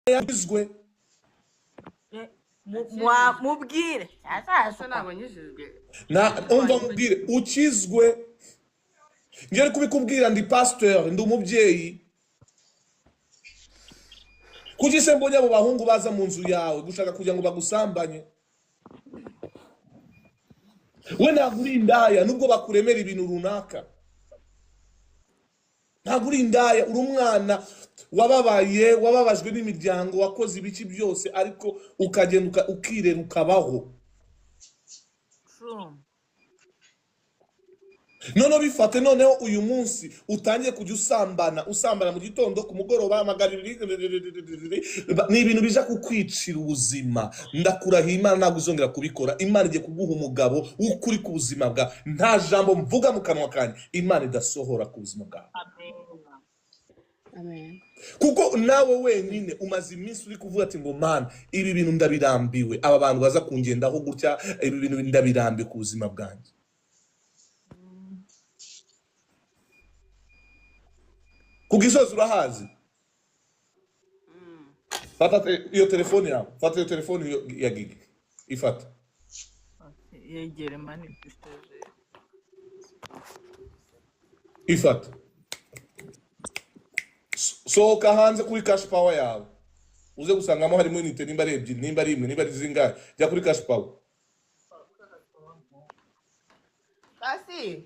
yagizwe mubwire umva mubwire ukizwe ngiye kubikubwira ndi pasteur ndi umubyeyi kuki se mbonye abo bahungu baza mu nzu yawe gushaka kugira ngo bagusambanye we ntabwo uri indaya nubwo bakuremera ibintu runaka ntabwo uri indaya uri umwana wababajwe n'imiryango wakoze ibiki byose ariko ukagenda ukirera ukabaho noneho bifate noneho uyu munsi utangiye kujya usambana mu gitondo ku mugoroba ni ibintu bija kukwicira ubuzima ndakurahiye Imana ntabwo uzongera kubikora Imana igiye kuguha umugabo w'ukuri ku buzima bwa nta jambo mvuga mu kanwa kanjye Imana idasohora ku buzima bwawe Amen. Kuko nawe wenyine umaze iminsi uri kuvuga ati ngo Mana ibi bintu ndabirambiwe aba bantu baza kungendaho gutya ibi bintu ndabirambiwe ku buzima bwanjye Kugisozi urahazi fata iyo telefone yawe fata iyo telefone ya Gigi ifata yegere mani ifata sohoka hanze kuri cash power yawe uze gusangamo harimo inite nimba ari ebyiri nimba ari imwe nimba ari zingahe jya kuri cash power Kasi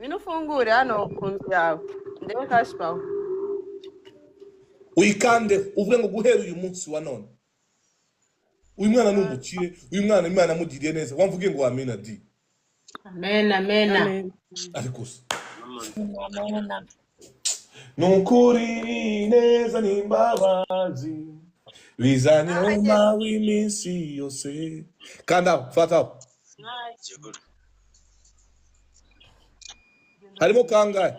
minufungure hano kunzu yawe ndebe cash power uyikande uvuge ngo guhera uyu munsi wa none uyu mwana n'umukire uyu mwana Imana amugiriye neza wamvuge ngo amena di Amen. ariko nukuri neza n'imbabazi bizanyoma w'iminsi yose kanda fata harimo kangahe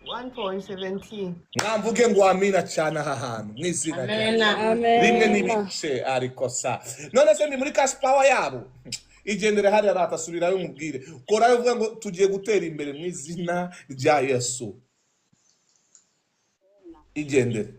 1.17 mwamvuge ngo amina cyane aha hantu mwizina rimwe n'ibice ariko sa none se ni muri cash power yabo igendere hari aratasubirayo mubwire korayo uvuga ngo tugiye gutera imbere mu izina rya Yesu igendere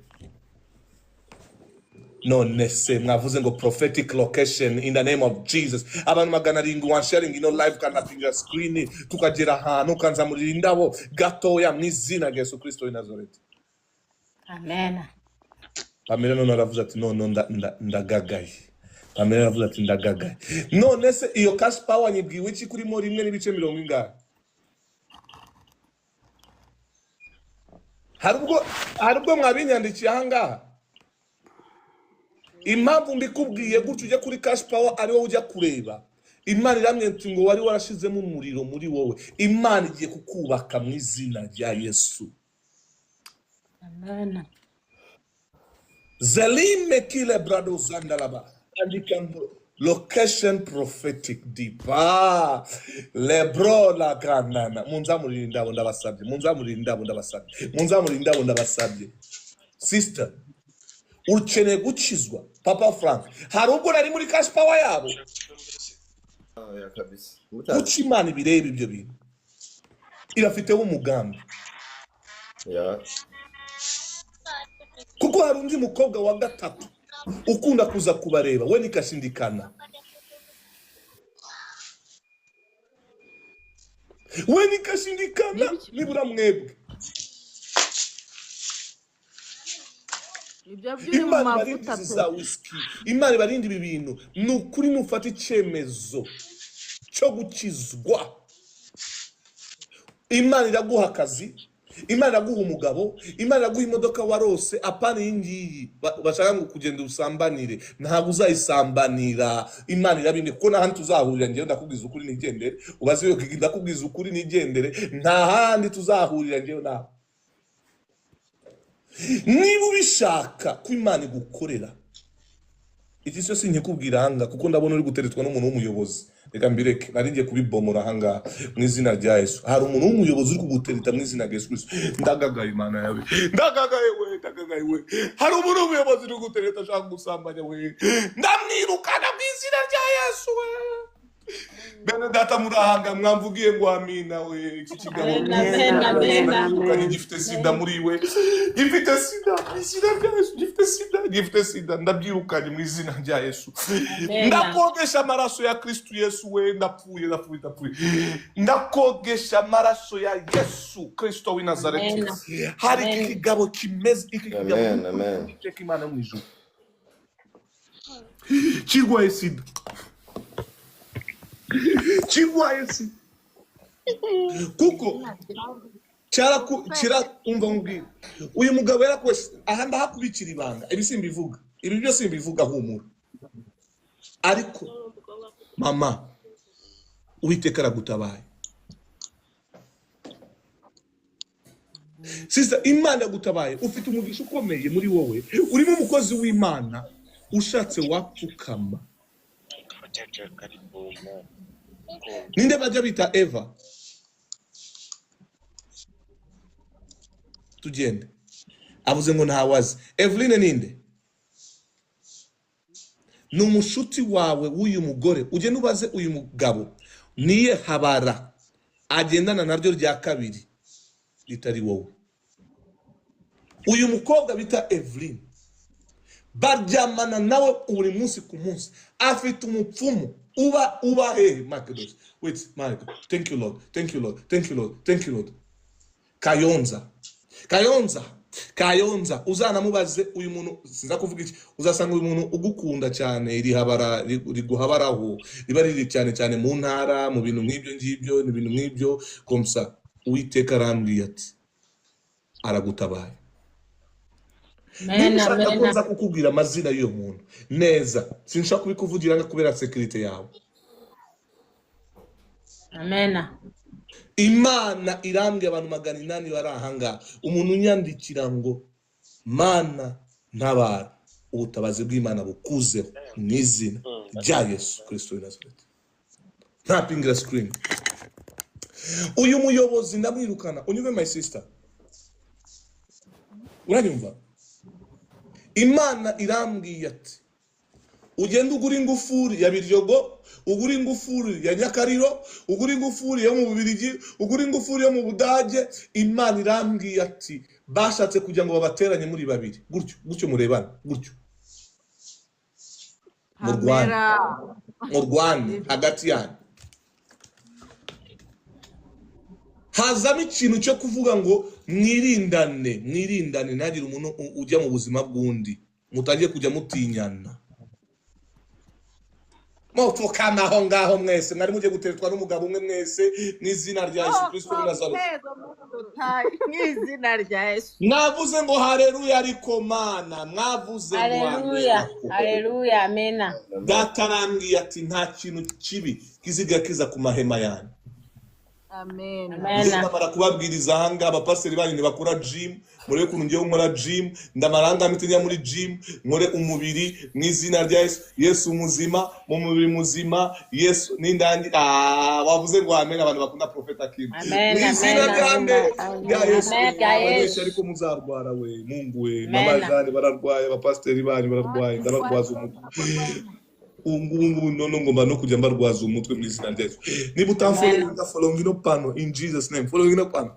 none se mwavuze ngo prophetic location in the name of Jesus abantu magana arindwi one sharing live kanatinga screen tukagera ahantu kanzamurira indabo gatoya mu izina rya Yesu Kristo w'i Nazareti Amen. Pamela none aravuze ati ndagagaye Pamela aravuze ati ndagagaye none se iyo cash power nyibwiwe iki kurimo rimwe n'ibice 70 harubwo mwabinyandikiye ahangaha impamvu mbikubwiye gutyo ujya kuri cash power ari wowe ujya kureba Imana iramwete ngo wari warashizemo umuriro muri wowe Imana igiye kukubaka mu izina rya Yesu Amen. Zelime kile brado zandalaba andikando location prophetic dipa lebro la kanana munzamurira indabo ndabasabye sister ukeneye gukizwa Papa Frank hari ubwo nari muri cash power yabo ya kabisa kuki Imana ibireba ibyo bintu irafiteho umugambi ya kuko hari undi mukobwa wa gatatu ukunda kuza kubareba we nikashindikana nibura mwebwe Imana barindi za whisky Imana barindi ibi bintu nukuri mufata icyemezo cyo gukizwa Imana iraguha akazi Imana iraguha umugabo Imana iraguha imodoka warose apana yingiyi bashaka ngo kugenda usambanire ntabwo uzayisambanira Imana irabindi kuko nahantu tuzahurira ngiye ndakubwiza ukuri nigendere ubaze yo ndakubwiza ukuri nigendere nta handi tuzahurira ngiye nawe niba ubishaka ko Imana igukorera iki cyo sinkikubwira hanga kuko ndabona uri guteretwa n'umuntu w'umuyobozi reka mbireke nari ngiye kubibomora hanga mu izina rya Yesu hari umuntu w'umuyobozi uri kugutereta mu izina rya Yesu ndagagaye Imana yawe ndagagaye we hari umuntu w'umuyobozi uri kugutereta ashaka gusambanya we ndamwirukana mu izina rya Yesu we bene data murahanga mwamvugiye ngo amina we iki kigabo kandi gifite sida muri we gifite sida ndabyirukanye mu izina rya Yesu ndakogesha amaraso ya Kristo Yesu we ndapfuye ndakogesha amaraso ya Yesu Kristo w'i Nazareti hari ikigabo kimeze ikigabo amen Imana mu ijuru kirwaye sida kuko umva nkubwira uyu mugabo yarakwese aha ndahakubikira ibanga ibi simbivuga ibi byo simbivuga humura ariko mama Uwiteka aragutabaye sister Imana yagutabaye ufite umugisha ukomeye muri wowe urimo umukozi w'Imana ushatse wapfukama ninde bajya bita Eva tugende avuze ngo ntawazi Eveline ninde ni umushuti wawe w'uyu mugore ugenda ubaze uyu mugabo niye habara agendana naryo rya kabiri litari wowe uyu mukobwa bita Eveline baryamana nawe buri munsi ku munsi afite umupfumu uba Marcos wait Marcos thank you Lord Kayonza uzanamubaze uyu muntu sinza kuvuga iki uzasanga uyu muntu ugukunda cyane riguhabaraho riba riri cyane mu ntara mu bintu nk'ibyo n'ibintu nk'ibyo komsa Uwiteka arambwiye ati aragutabaye nshaka kukubwira amazina y'uyo muntu neza sinshaka kubikuvugira nga kubera security yawe amena Imana irambye abantu 800 bari ahanga umuntu unyandikira ngo mana ntabara ubutabazi bw'Imana bukuzeho n'izina rya Yesu Kristo w'i Nazareti nta screen uyu muyobozi ndamwirukana unyume my sister uranyumva Imana irambwiye ati ugenda ugura ingufuri ya Biryogo ugura ingufuri ya Nyakariro ugura ingufuri yo mu Bubiligi ugura ingufuri yo mu Budage Imana irambwiye ati bashatse kugira ngo babateranye muri babiri gutyo murebana gutyo mu Rwanda hagati yanyu hazamo ikintu cyo kuvuga ngo mwirindane ntagire umuntu ujya mu buzima bw'undi mutangiye kujya mutinyana mupfukama aho ngaho mwese mwari mugiye guteretswa n'umugabo umwe mwese n'izina rya Yesu Kristo w'i Nazareti n'izina rya Yesu mwavuze ngo haleluya ariko mana mwavuze ngo haleluya amena data arambwiye ati nta kintu kibi kiziga ku mahema yanyu amen ndamara kubabwiriza hanga abapasiteri banyu ntibakora gym murebe kuntu ngiye nkora gym ndamaranga mitenya muri gym nkore umubiri mu izina rya Yesu muzima mu mubiri muzima Yesu nindangi wavuze ngo amen abantu bakunda profeta Kim mu izina rya Yesu ariko muzarwara we Mungu we mama Jane bararwaye abapasiteri banyu bararwaye ndabarwaza umutwe ungu nono ngomba no kujya mbarwaza umutwe mu izina rya Yesu niba utamfollow follow ngino pano in Jesus name follow ngino pano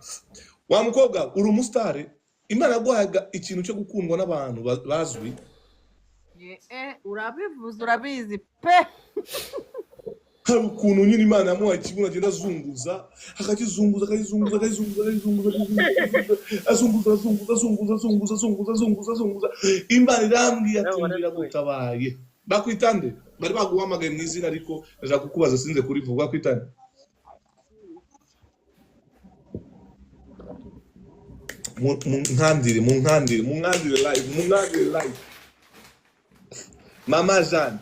wa mukobwa uri umustar Imana yaguhaga ikintu cyo gukundwa n'abantu bazwi urabivuze urabizi pe hari ukuntu nyine Imana yamuhaye ikibuno agenda azunguza akakizunguza Imana irambwiye ati ndagutabaye bakwitande bari baguhamagaye mu izina ariko ndaje kukubaza sinze kurivuga kwitande munkandire live mama Jeanne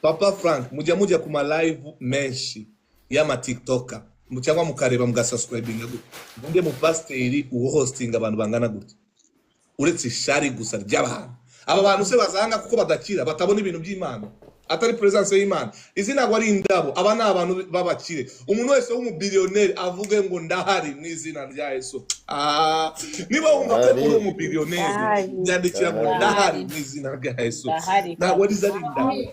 papa Frank mujya ku ma live menshi y'ama TikToker cyangwa mukareba mugasubscribinga gute nde mu pasteri hosting abantu bangana gute uretse shari gusa ry'abantu aba bantu se bazanga kuko badakira batabona ibintu by'Imana atari presence y'Imana. Izi ntabwo ari indabo, aba ni abantu babakire. Umuntu wese w'umubiliyoneri avuge ngo ndahari mu izina rya Yesu. Niba wumva ko uri umubiliyoneri byandikira ngo ndahari mu izina rya Yesu. Ntabwo ari indabo,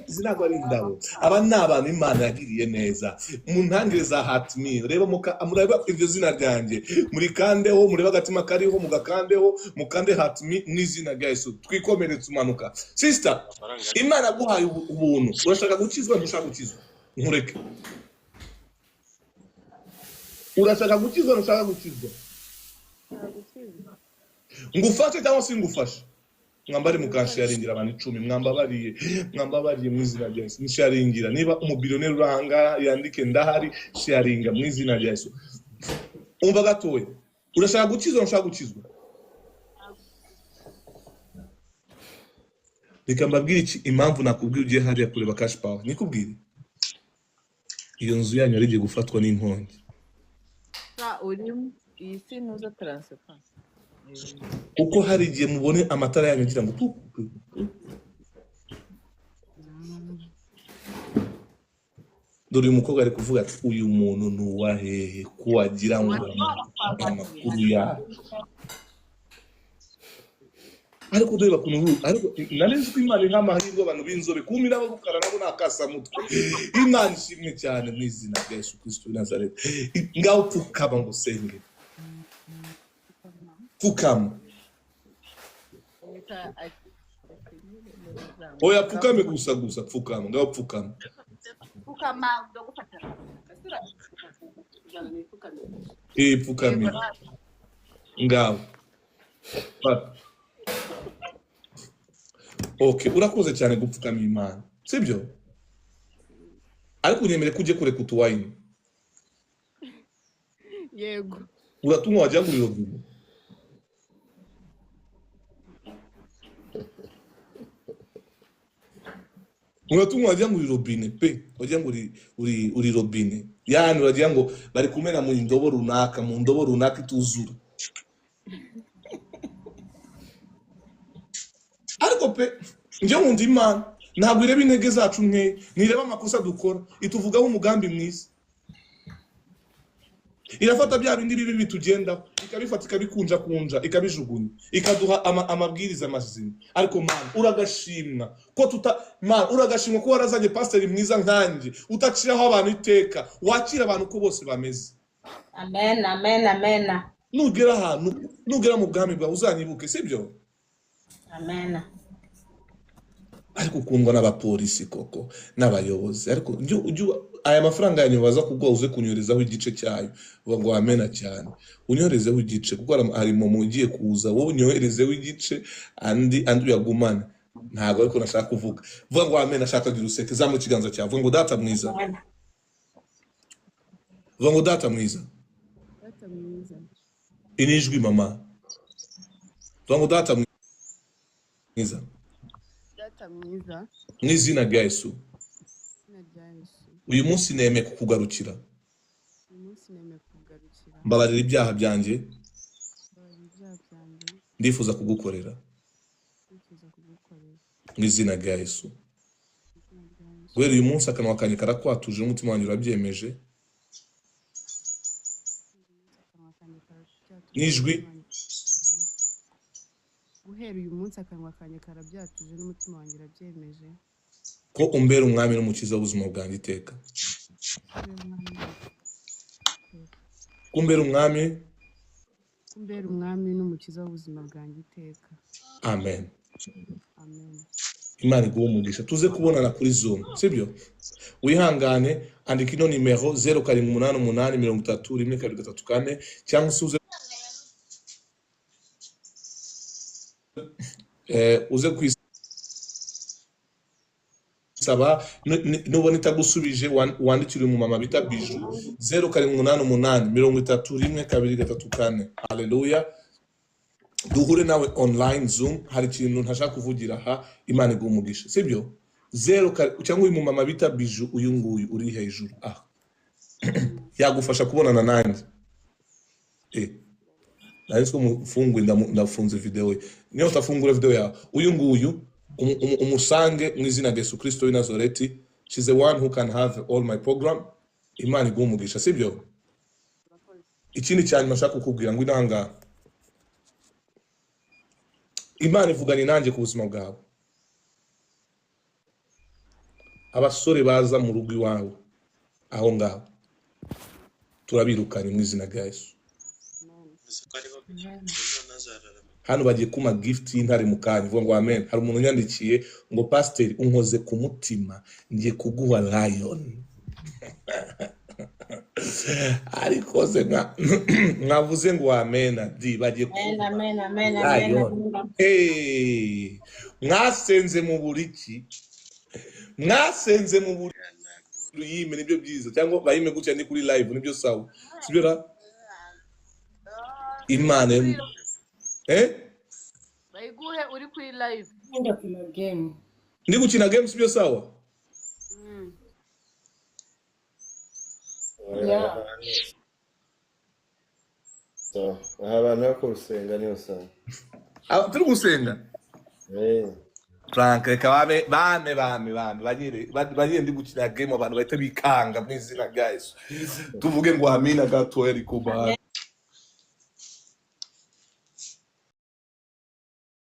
izi ntabwo ari indabo. Aba ni abantu Imana yagiriye neza. Mu ntangiriro za hatimi reba mureba iryo zina ryanjye, muri kandeho, mureba agatima kariho, mugakandeho, mukande hatimi n'izina rya Yesu. Twikomeretse umanuka. Sister, Imana guhaye ubuntu. Urashaka gukizwa, ntushaka gukizwa? Nkureke. Urashaka gukizwa, ntushaka gukizwa? Ngufashe cyangwa si ngufashe? Mwambari mukasharingira abantu 10, mwambabariye mu izina rya Yesu. Nisharingira niba umubilioneri urahanga yandike ndahari, sharinga mu izina rya Yesu. Umva gatoya. Urashaka gukizwa, ntushaka gukizwa? Reka mbabwire iki impamvu nakubwiye ugiye hariya kureba cash power. Nikubwire iyo nzu yanyu arigiye gufatwa n'inkongi. Uri iyi si nuza transfer. Uko hari igihe mubone amatara yanyu ngira ngo dore umukobwa ari kuvuga ati uyu muntu nuwahehe kuwagira ngo amakuru ya ariko dore bakuntu ariko narenze ko Imana nk'amahirwe abantu b'inzobe kumira abo gukara nabo nakasa mutwe. Imana ishimwe cyane mu izina rya Yesu Kristo Nazareth. Ngaho pfukama ngo senge. Pfukama. Oya pfukame gusa pfukama, ngaho pfukama. Pfukama ndo gufata. Pfukame. Ngaho. Okay, urakoze cyane gupfukama Imana. Sibyo? Ariko unyemere kujye kure kutuwayini. Yego. Uratumwa wajya muri robine. Uratumwa wajya muri robine pe. Wajya ngo uri robine. Yani urajya ngo bari kumena mu ndobo runaka ituzura. Ariko pe njye nkunda Imana ntabwo ireba intege zacu nke, nireba amakosa dukora, ituvugaho umugambi mwiza. Irafata bya bindi bibi bitugenda, ikabifata ikabikunja ikabijugunya, ikaduha amabwiriza mazima. Ariko Mana uragashimwa ko uragashimwa ko warazanye pastor mwiza nkanjye, utaciraho abantu iteka, wakira abantu ko bose bameze. Amen, amen, amen. Nugera mu bwami bwawe uzanyibuke, sibyo? Amen. Ariko ukundwa n'abapolisi koko n'abayobozi. Ariko aya mafaranga yanyu baza kugwa uze kunyorezaho igice cyayo. Uvuga ngo amena cyane. Unyorezeho igice kuko hari mu mugiye kuza, wowe unyorezeho igice andi uyagumane. Ntago ariko nashaka kuvuga. Vuga ngo amena, ashaka kugira useke za mu kiganza cyawe. Vuga ngo data mwiza. Vuga ngo data mwiza. Data mwiza. Inijwi mama. Vuga ngo data mwiza. Data mwiza. N'izina rya Yesu. Uyu munsi nemeye kukugarukira. Mbabarira ibyaha byanjye. Ndifuza kugukorera. N'izina rya Yesu. Guhera uyu munsi akanwa kanjye karakwatuje n'umutima wanjye urabyemeje. N'ijwi. Guhera uyu munsi akanwa kanjye karabyatuje n'umutima wanjye urabyemeje. Ko umbera umwami n'umukiza w'ubuzima bwanjye iteka. Kumbera umwami n'umukiza w'ubuzima bwanjye iteka. Amen. Amen. Imana iguhe umugisha. Tuze kubonana kuri Zoom, sibyo? Wihangane, andika ino nimero 0788301234 cyangwa uze saba nubona itagusubije wandikire mu mama bita Biju 0788301234. Haleluya. Duhure nawe online Zoom, hari ikintu ntashaka kuvugira aha. Imana iguhe umugisha, sibyo? Cyangwa uyu mu mama bita Biju uyu nguyu uri hejuru yagufasha kubonana nanjye. Nari ko mufungwe ndafunze video. Niyo utafungura video yawe uyu nguyu umusange mu izina rya Yesu Kristo w'i Nazareti. She's the one who can have all my program. Imana iguha umugisha, sibyo? Ikindi cyane nashaka kukubwira ngo inanga Imana ivuganye nanjye ku buzima bwawe. Abasore baza mu rugo iwawe aho ngaho turabirukanye mu izina rya Yesu. Hano bagiye kuma gift y'intare mu kanya, vuga ngo amen. Hari umuntu yandikiye ngo pastor unkoze ku mutima ngiye kuguha lion. Ariko se mwavuze ngo amen di bagiye kuguha Amen, amen, lion. Hey, mwasenze mu buriki, mwasenze mu buriki yime nibyo byiza, cyangwa bayime gutya ni kuri live nibyo sawa, sibyo ra Imana bayiguhe uri kuri live. Ndio kuna game. ndi gukina game sibyo sawa. Yeah. So, abantu bako gusenga niyo sawa. Turi gusenga. Eh. Frank reka bame bagire ndi gukina game abantu bahita bikanga mu izina rya Yesu. Tuvuge ngo amina gatoya ariko ba.